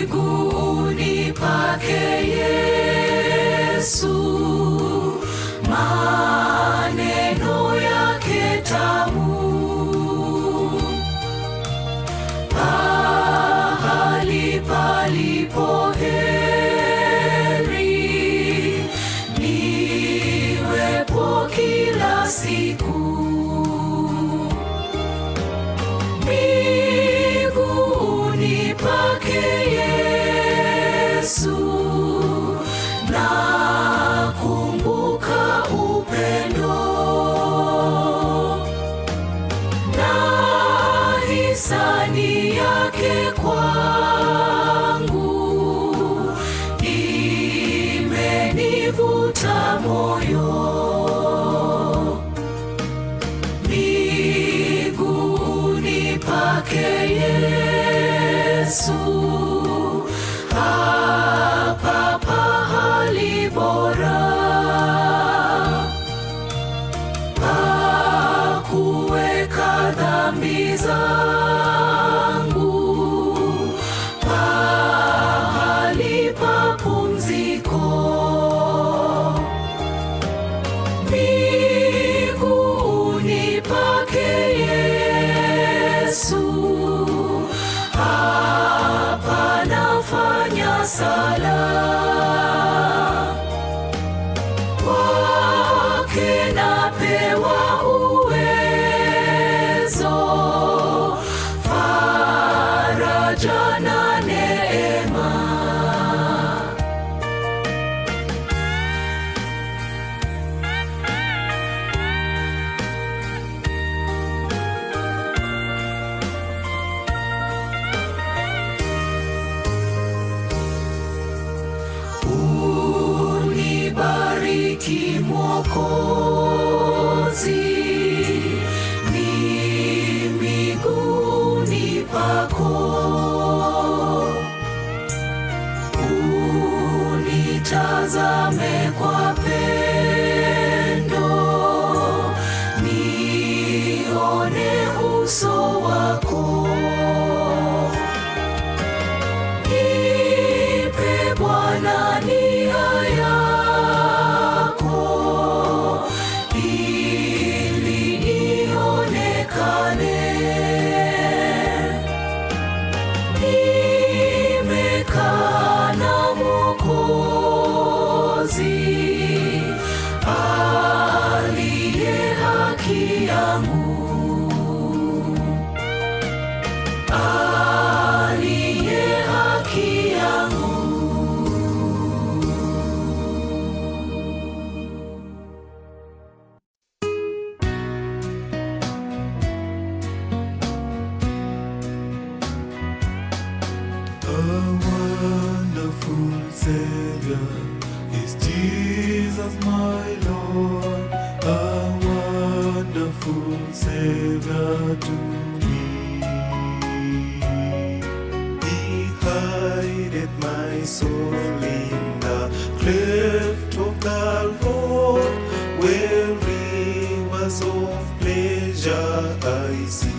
miguuni pake Yesu, maneno yake tamu, pahali palipo heri, niwepo kila siku. Miguuni pake Yesu, nakumbuka upendo na hisani yake kwangu, imenivuta moyo. Miguuni pake Yesu, hapa pahali bora pa kuweka dhambi zangu, pahali pa pumziko. Miguuni pake Yesu, hapa nafanya sala, kwake napewa uwezo, faraja na neema. Unibariki Mwokozi, ni miguuni pako, unitazame kwa pendo, nione uso wako. Nipe Bwana nia yako, ili ionekane. Nimekaa na Mwokozi, aliye haki yangu, aliye haki yangu. A wonderful Savior is Jesus my Lord, a wonderful Savior to me. He hideth my soul in the cleft of the rock, where rivers of pleasure I see.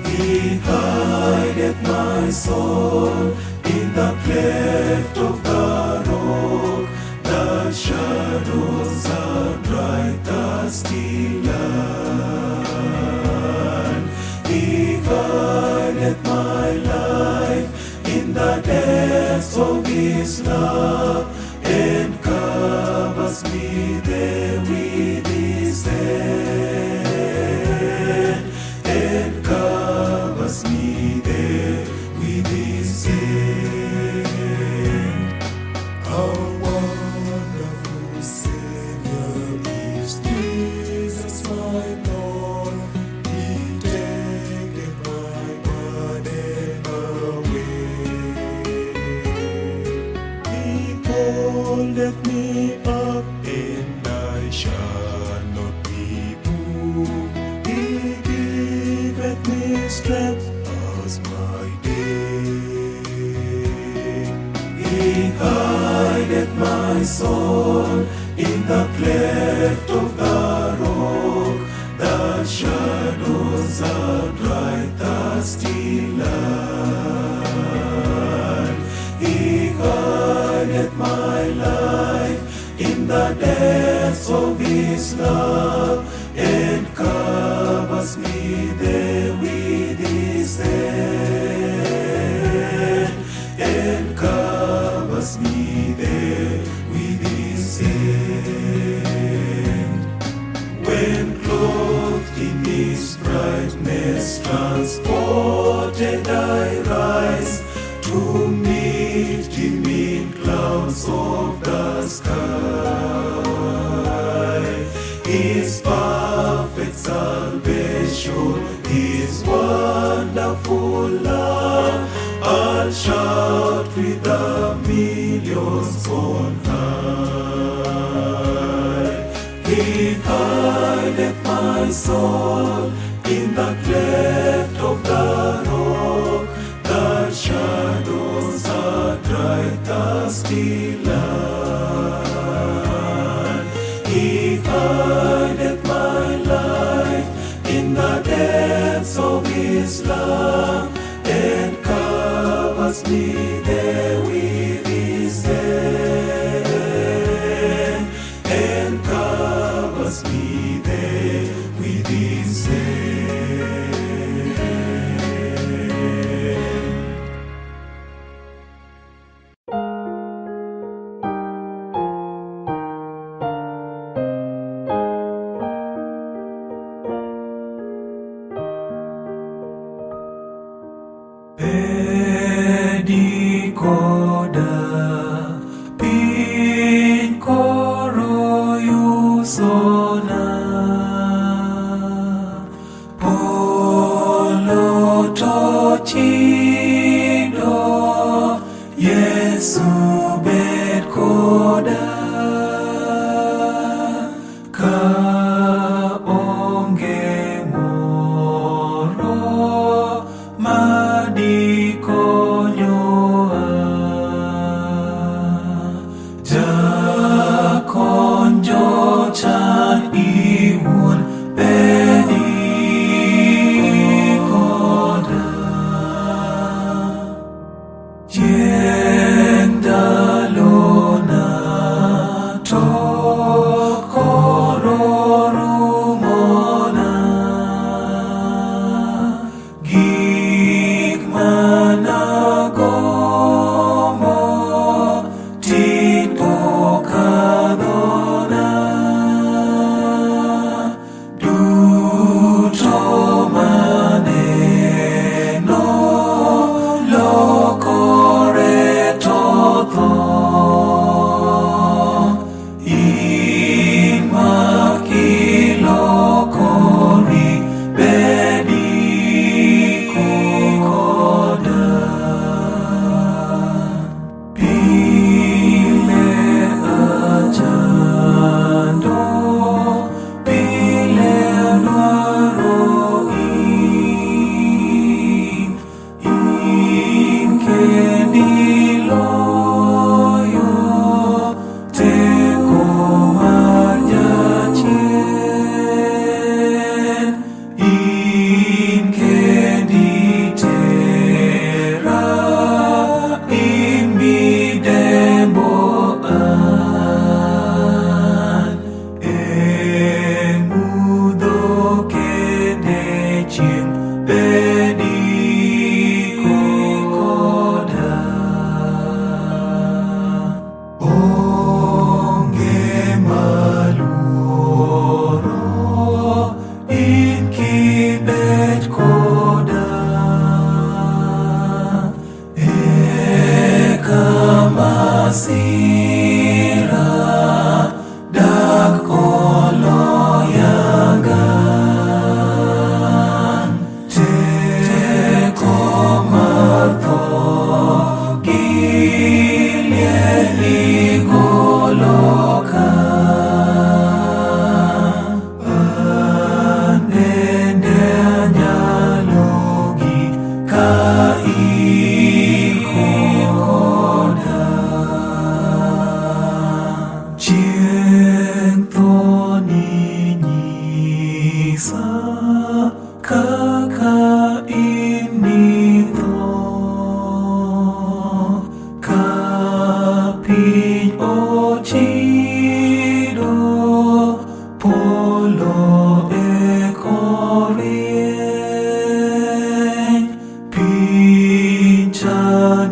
He hideth my soul in the cleft of the rock, the shadows are bright, the still land. He hideth my life in the depths of His love, and covers me there with His hand, and covers me there with His hand. How wonderful Savior is Jesus my Lord, He taketh my burden away. He holdeth me up, and I shall not be moved. He giveth me strength as my day. He hideth my soul in the cleft of the rock, the shadows are bright, the thirsty land. He hideth my life in the depths of His love, and covers me there with His hand, and covers me there with His hand. When clothed in His brightness, transported I rise to meet Him in clouds of the sky. His perfect salvation, His wonderful love, I'll shout with the millions on high. He hideth my soul in the cleft of the rock, that shadows a dry, thirsty land. He hideth my life in the depths of His love, and covers me there with His hand, and covers me there with His hand. Pedikoda pin koro yusona, polo tochido Yesu bet koda, ka onge moro madikonyoa.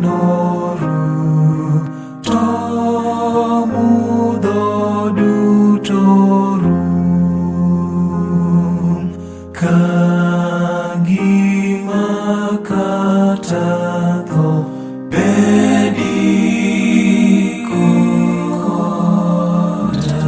noru to mudho duto rum ka ngima kata tho bedi koda.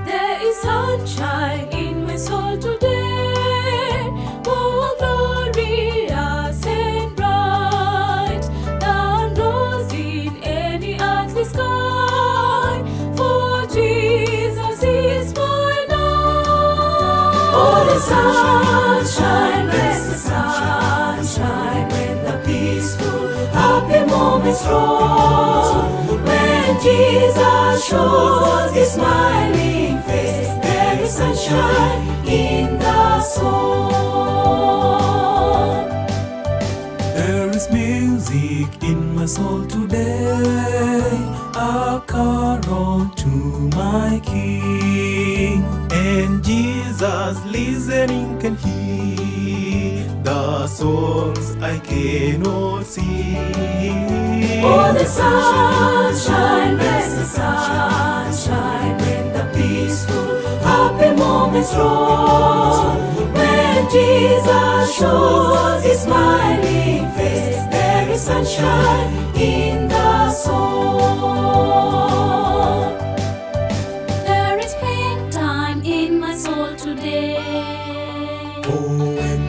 There is sunshine in my soul today, more glorious and bright than rose in any earthly sky. For Jesus is my light. Oh, the sunshine, bless the sunshine, when the peaceful, happy moments roll. When Jesus shows His smiling face, there is sunshine in the soul. There is music in my soul today, a carol to my King. And Jesus listening can hear the songs I cannot sing. Oh, the sunshine, bless the sunshine, when the peaceful, happy moments roll. When Jesus shows His smiling face, there is sunshine in the soul. There is springtime in my soul today. Oh, when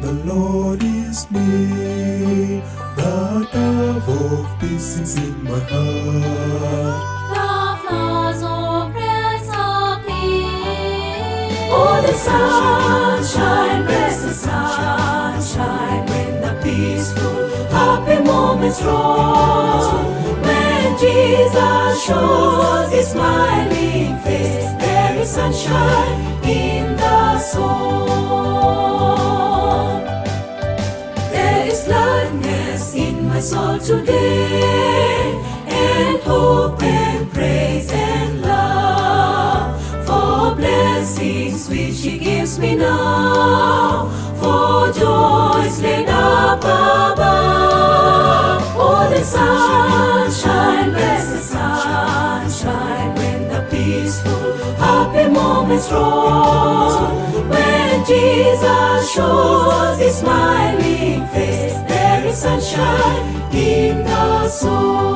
the Lord is near, the dove of peace is in my heart. The flowers of praise appear. Oh, the sunshine, bless the sunshine, when the peaceful, happy moments roll. When Jesus shows His smiling face, there is sunshine in the soul. There is gladness in my soul today, and hope and praise and love, for blessings which He gives me now, for joys laid up above. Oh, the sunshine, bless the sunshine, when the peaceful, happy moments roll. When Jesus shows His smiling face, there is sunshine in the soul.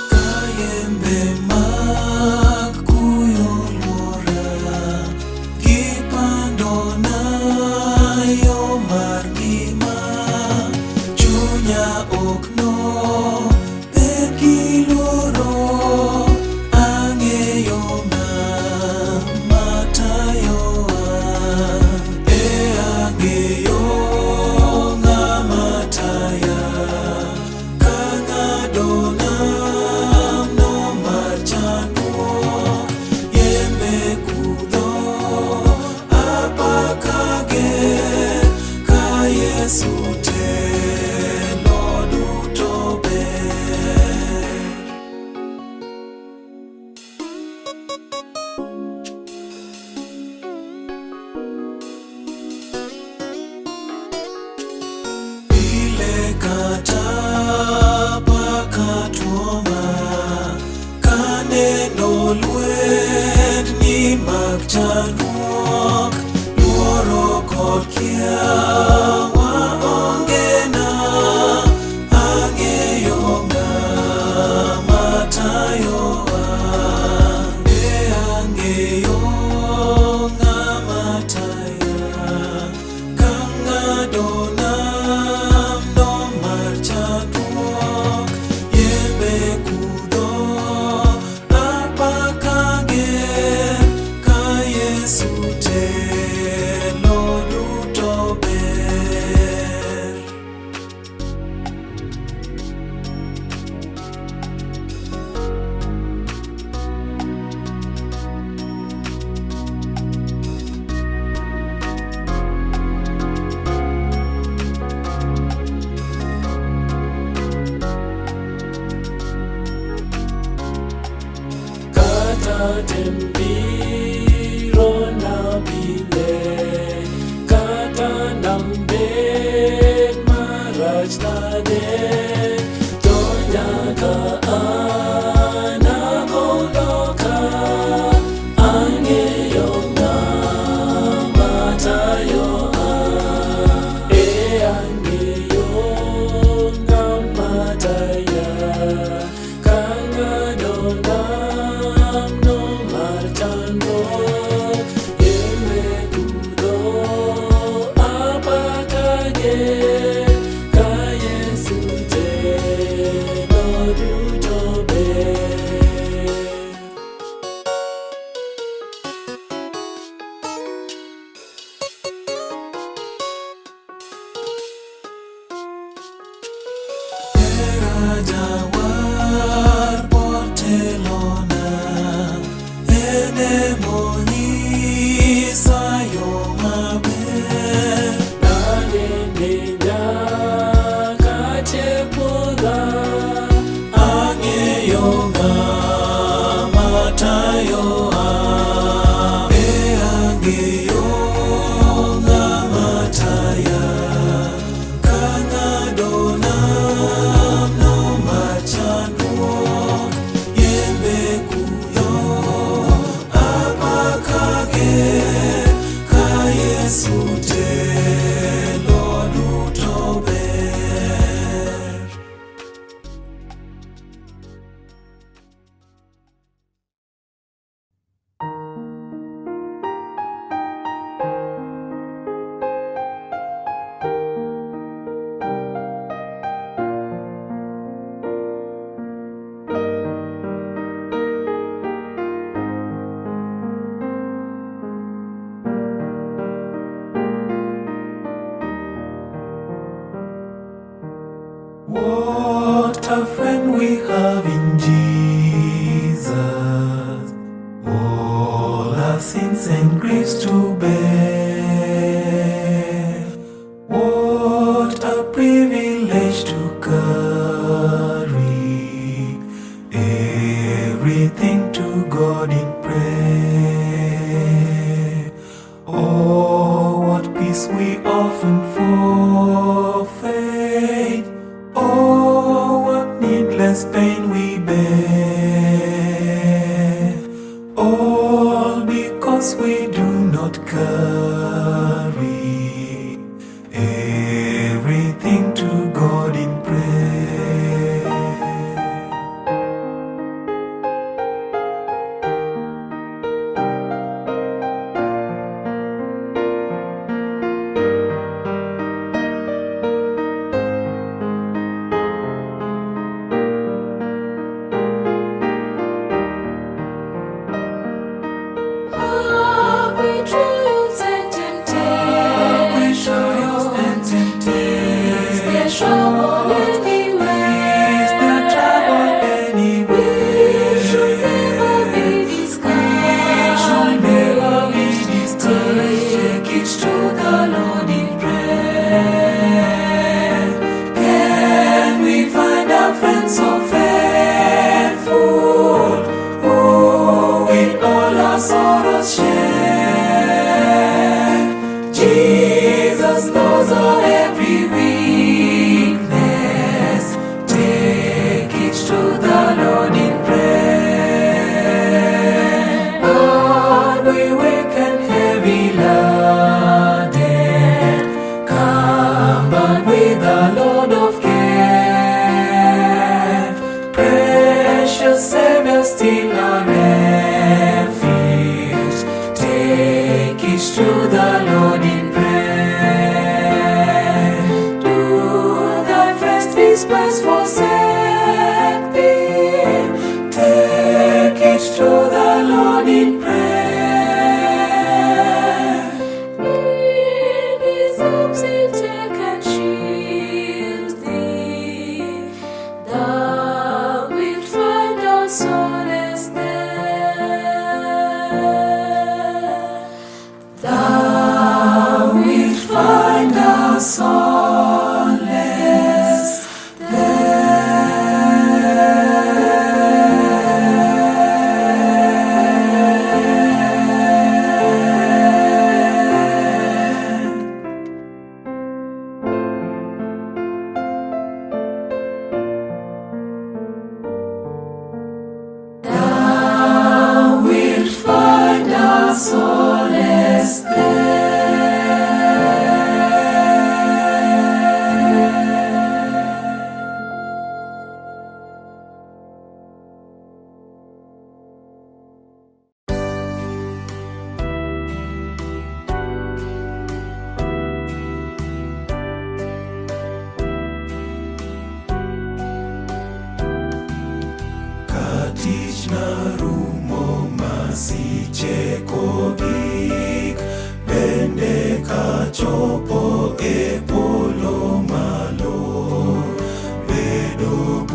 Kayembe makuyo lora, kipando na yo margima, chunya okno pekiloro, angeyo na matayoa, angeyo na mataya, kangadona Chandruok, luoro kod kia waongena, ang'eyo ng'ama tayowa, ang'eyo ng'ama taya, ka ng'adona jawar botelona ene monyisa yo maber. Nanene nyaka chepuodha, Ang'eyo ng'ama tayowa, ang'eyo ng'ama taya. Kang'ado namno machandruok, yembe kuyo apakage, ka Yesu telo duto ber. What a friend we have in Jesus, all our sins and griefs to bear. What a privilege to carry everything to God in prayer. Oh, what peace we often forfeit. Oh, what needless pain we bear, all because we do not carry everything to God in prayer. trials and temptations. Is there trouble anywhere? We should never be discouraged. Take it to the Lord in prayer. Can we find our friends so faithful, who in all our sorrows share? Jesus knows our every weakness. Take it to the Lord in prayer. Are we weak and heavy laden? Come but with the Lord of care. Precious Savior, still our refuge. Take it to the Lord in prayer. Do thy friends despise, forsake thee? Take it to the Lord in prayer. In his arms he take and shield thee. Thou wilt find our solace there. Thou wilt find our solace Thou wilt find our solace there. Katich narumo masiche kogik, bende kachopo e polo malo, bedo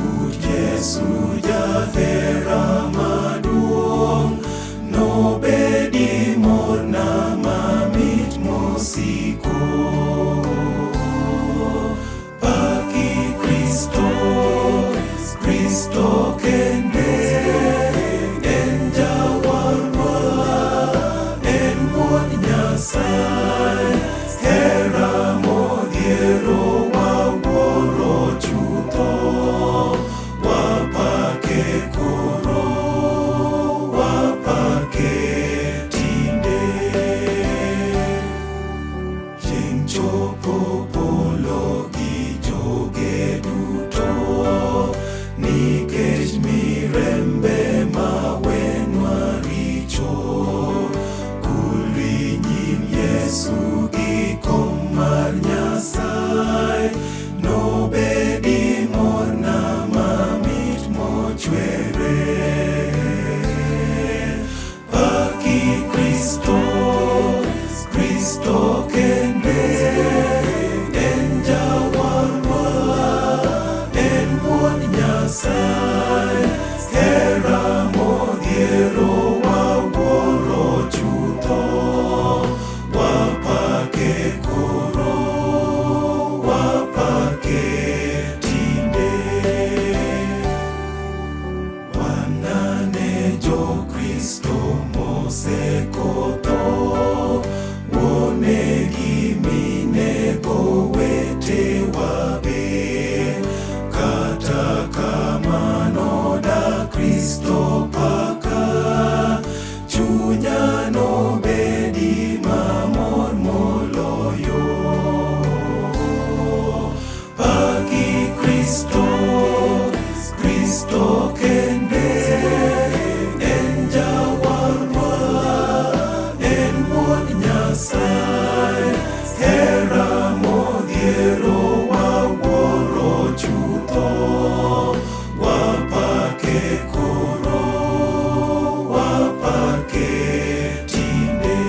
chopo polo gi joge duto, nikech mirembe ma wenwa richo. Kulwi nyim Yesu gi kom mar Nyasaye, nobedi morna mamit mochwere. Paki Kristo, Kristo kende, en jawarwa, en wuon Nyasaye. Hera modhiero wawuoro chutho, wapake koro, wapake tinde. Wanane jo Kristo mosekotho, wuonegi minego wetewa be. Kata kamano da Kristo paka, chunya nobedi mamor moloyo. Paki Kristo, Kristo kende, en jawarwa, en wuon Nyasaye. Hera modhiero wawuoro chutho, wapake koro, wapake tinde.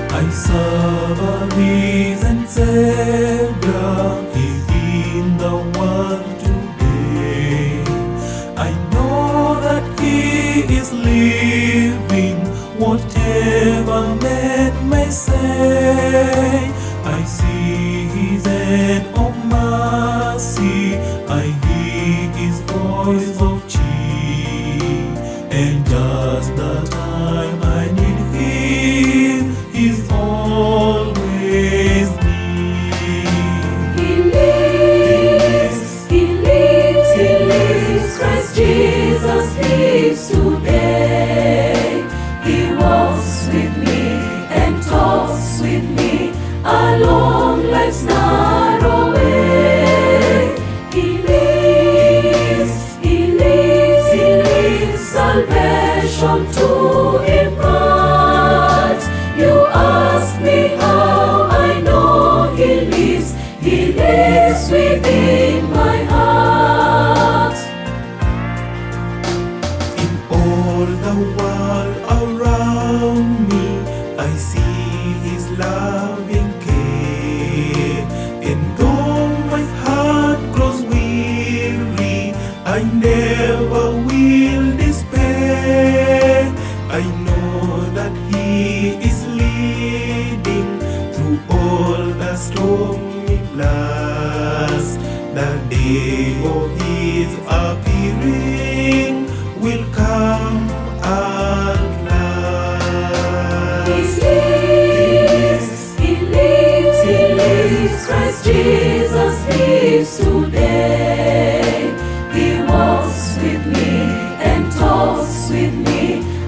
I serve a risen Savior, He's in the world today. I know that He is living, whatever men may say. I see His hand of mercy, I hear His voice of cheer, and just the time I need Him, He's always near. He lives, He lives, He lives. Christ Jesus lives today. He walks with me and talks with me along life's narrow way. He lives, He lives, He lives. Salvation to impart. You ask me how I know He lives. He lives within my heart. In all the world around me, I see His loving care. And though my heart grows weary, I never will despair. I know that He is leading through all the stormy blast. The day of His appearing will come at last. He lives, He lives, He lives. Christ Jesus lives today. He walks with me and talks with me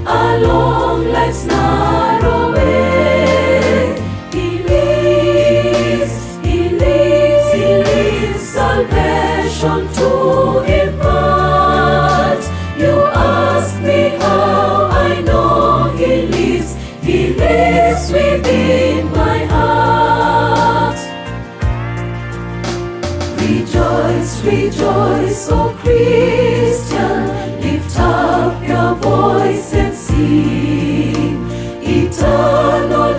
along life's narrow way. He lives, He lives, He lives. Salvation to impart. You ask me how I know He lives. He lives within my heart. Rejoice, rejoice, O Christian, lift up your voice and sing eternal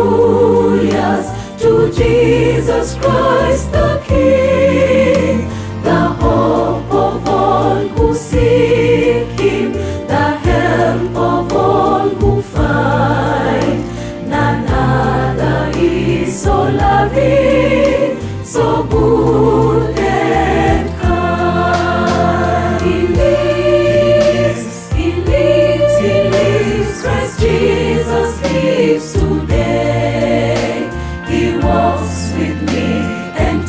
hallelujahs to Jesus Christ the King, the hope of all who seek Him, the help of all who find. None other is so loving, so good and kind. He lives, He lives, He lives. Christ Jesus lives today. He walks with me and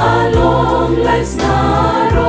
along life's narrow